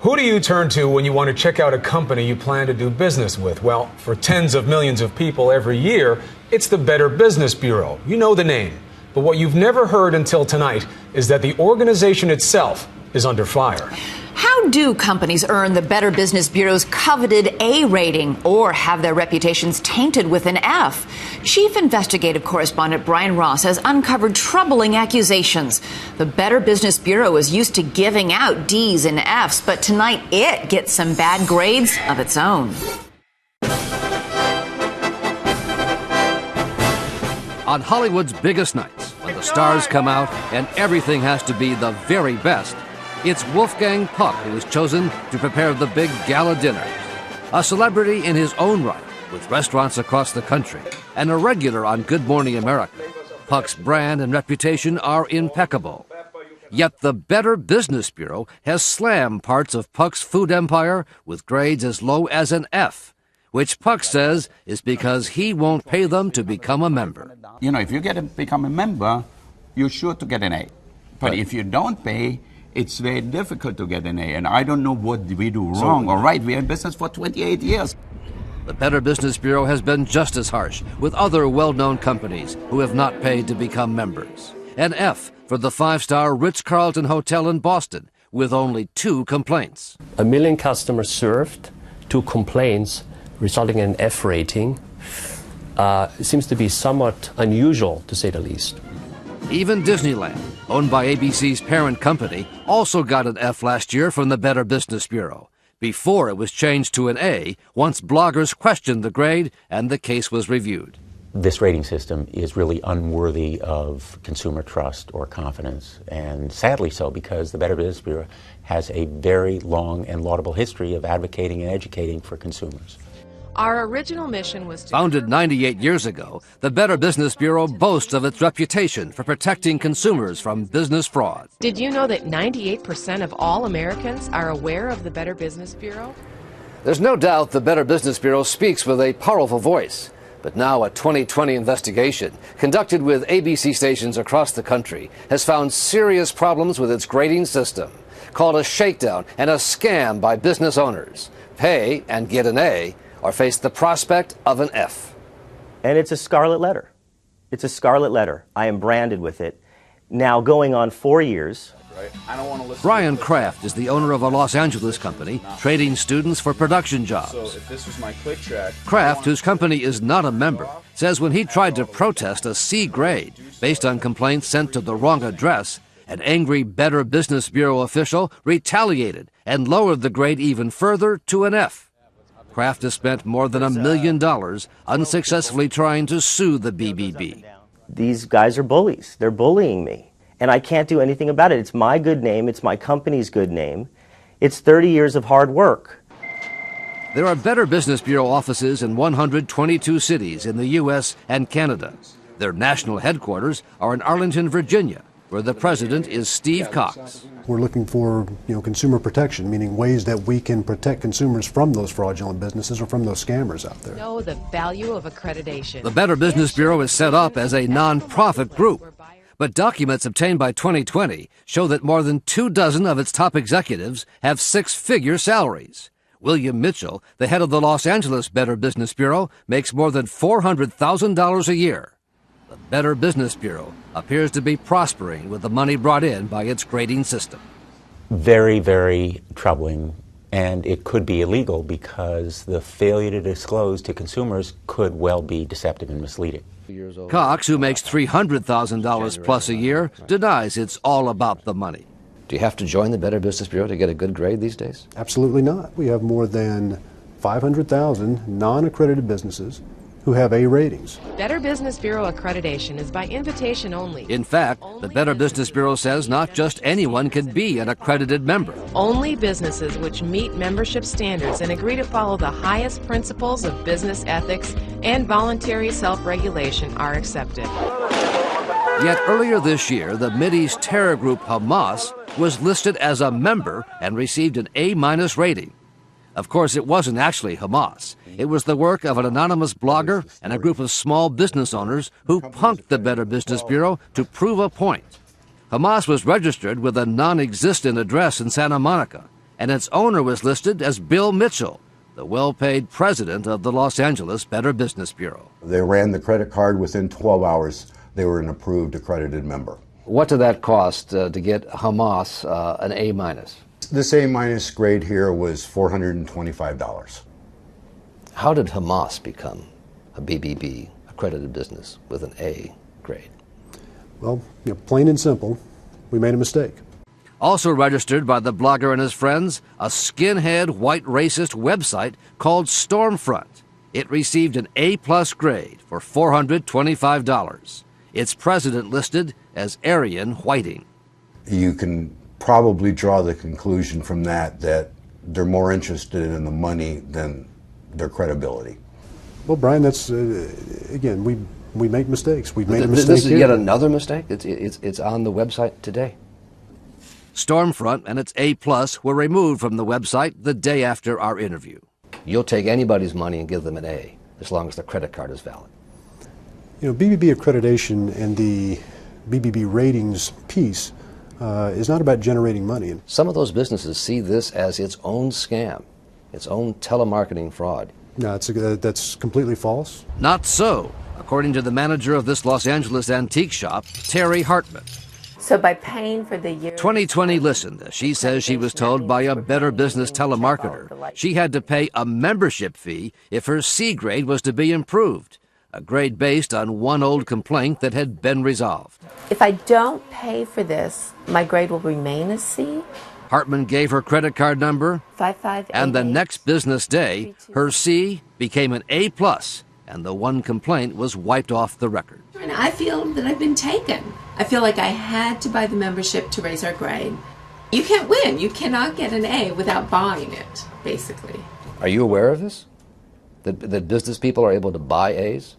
Who do you turn to when you want to check out a company you plan to do business with? Well, for tens of millions of people every year, it's the Better Business Bureau. You know the name. But what you've never heard until tonight is that the organization itself is under fire. How do companies earn the Better Business Bureau's coveted A rating or have their reputations tainted with an F? Chief investigative correspondent Brian Ross has uncovered troubling accusations. The Better Business Bureau is used to giving out Ds and Fs, but tonight it gets some bad grades of its own. On Hollywood's biggest nights, when the stars come out and everything has to be the very best, it's WolfGang Puck who is chosen to prepare the big gala dinner. A celebrity in his own right, with restaurants across the country, and a regular on Good Morning America. Puck's brand and reputation are impeccable. Yet the Better Business Bureau has slammed parts of Puck's food empire with grades as low as an F, which Puck says is because he won't pay them to become a member. You know, if you become a member, you're sure to get an A. But if you don't pay, it's very difficult to get an A. And I don't know what we do wrong or right. We're in business for 28 years. The Better Business Bureau has been just as harsh with other well-known companies who have not paid to become members. An F for the five-star Ritz-Carlton Hotel in Boston, with only 2 complaints. 1 million customers served, 2 complaints, resulting in an F rating. Seems to be somewhat unusual, to say the least. Even Disneyland, owned by ABC's parent company, also got an F last year from the Better Business Bureau, before it was changed to an A once bloggers questioned the grade and the case was reviewed. This rating system is really unworthy of consumer trust or confidence, and sadly so, because the Better Business Bureau has a very long and laudable history of advocating and educating for consumers. Our original mission was to... Founded 98 years ago, the Better Business Bureau boasts of its reputation for protecting consumers from business fraud. Did you know that 98% of all Americans are aware of the Better Business Bureau? There's no doubt the Better Business Bureau speaks with a powerful voice. But now a 2020 investigation conducted with ABC stations across the country has found serious problems with its grading system, called a shakedown and a scam by business owners. Pay and get an A, or face the prospect of an F. And it's a scarlet letter. It's a scarlet letter. I am branded with it. Now going on 4 years. Brian Kraft is the owner of a Los Angeles company trading students for production jobs. So if this was my click track, Kraft, whose company is not a member, says when he tried to protest a C grade based on complaints sent to the wrong address, an angry Better Business Bureau official retaliated and lowered the grade even further to an F. Kraft has spent more than $1 million unsuccessfully trying to sue the BBB. These guys are bullies. They're bullying me. And I can't do anything about it. It's my good name. It's my company's good name. It's 30 years of hard work. There are Better Business Bureau offices in 122 cities in the U.S. and Canada. Their national headquarters are in Arlington, Virginia, where the president is Steve Cox. We're looking for, consumer protection, meaning ways that we can protect consumers from those fraudulent businesses or from those scammers out there. Know the value of accreditation. The Better Business Bureau is set up as a non-profit group, but documents obtained by 2020 show that more than 24 of its top executives have 6-figure salaries. William Mitchell, the head of the Los Angeles Better Business Bureau, makes more than $400,000 a year. The Better Business Bureau appears to be prospering with the money brought in by its grading system. Very, very troubling, and it could be illegal because the failure to disclose to consumers could well be deceptive and misleading. Cox, who makes $300,000 plus a year, denies it's all about the money. Do you have to join the Better Business Bureau to get a good grade these days? Absolutely not. We have more than 500,000 non-accredited businesses who have A ratings. Better Business Bureau accreditation is by invitation only. In fact, the Better Business Bureau says not just anyone can be an accredited member. Only businesses which meet membership standards and agree to follow the highest principles of business ethics and voluntary self-regulation are accepted. Yet earlier this year, the Mideast terror group Hamas was listed as a member and received an A- rating. Of course, it wasn't actually Hamas. It was the work of an anonymous blogger and a group of small business owners who punked the Better Business Bureau to prove a point. Hamas was registered with a non-existent address in Santa Monica and its owner was listed as Bill Mitchell, the well-paid president of the Los Angeles Better Business Bureau. They ran the credit card. Within 12 hours, they were an approved accredited member. What did that cost to get Hamas an A-? This A- grade here was $425. How did Hamas become a BBB accredited business with an A grade? Well, plain and simple, we made a mistake. Also registered by the blogger and his friends, a skinhead white racist website called Stormfront. It received an A+ grade for $425. Its president listed as Aryan Whiting. You can probably draw the conclusion from that they're more interested in the money than their credibility. Well, Brian, that's, again, we make mistakes. We've made a mistake This is here. yet another mistake? It's on the website today. Stormfront and its A+ were removed from the website the day after our interview. You'll take anybody's money and give them an A, as long as the credit card is valid. BBB accreditation and the BBB ratings piece is not about generating money. Some of those businesses see this as its own scam, its own telemarketing fraud. No, that's completely false. Not so, according to the manager of this Los Angeles antique shop, Terry Hartman. So by paying for the year... 2020 listened. She says she was told by a Better Business telemarketer she had to pay a membership fee if her C grade was to be improved, a grade based on one old complaint that had been resolved. If I don't pay for this, my grade will remain a C? Hartman gave her credit card number, 5588. and the next business day, her C became an A+, and the one complaint was wiped off the record. And I feel that I've been taken. I feel like I had to buy the membership to raise our grade. You can't win. You cannot get an A without buying it, basically. Are you aware of this? That business people are able to buy A's?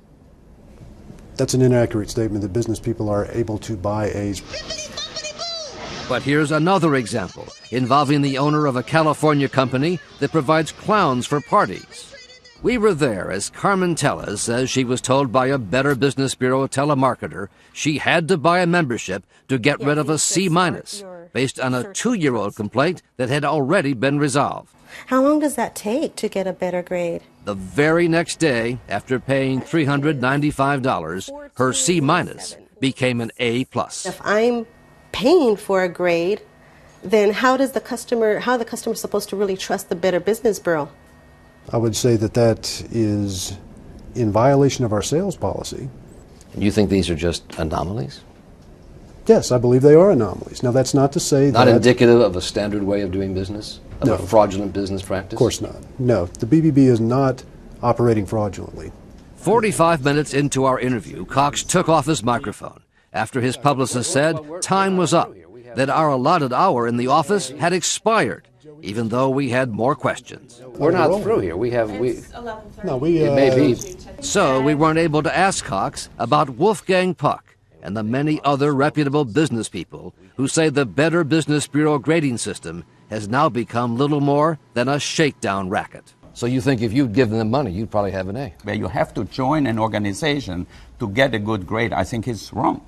That's an inaccurate statement that business people are able to buy A's. But here's another example involving the owner of a California company that provides clowns for parties. We were there as Carmen Tellez says she was told by a Better Business Bureau telemarketer she had to buy a membership to get rid of a C- based on a 2-year-old complaint that had already been resolved. How long does that take to get a better grade? The very next day, after paying $395, her C- became an A+. If I'm paying for a grade, then how are the customer supposed to really trust the Better Business Bureau? I would say that is in violation of our sales policy. You think these are just anomalies? Yes, I believe they are anomalies. Now, that's not to say Not that... indicative of a standard way of doing business? Of No. a fraudulent business practice? Of course not. No, the BBB is not operating fraudulently. 45 minutes into our interview, Cox took off his microphone after his publicist said time was up, that our allotted hour in the office had expired, even though we had more questions. We're not through here. It may be. So we weren't able to ask Cox about WolfGang Puck and the many other reputable business people who say the Better Business Bureau grading system has now become little more than a shakedown racket. So you think if you'd given them money, you'd probably have an A? Where you have to join an organization to get a good grade, I think is wrong.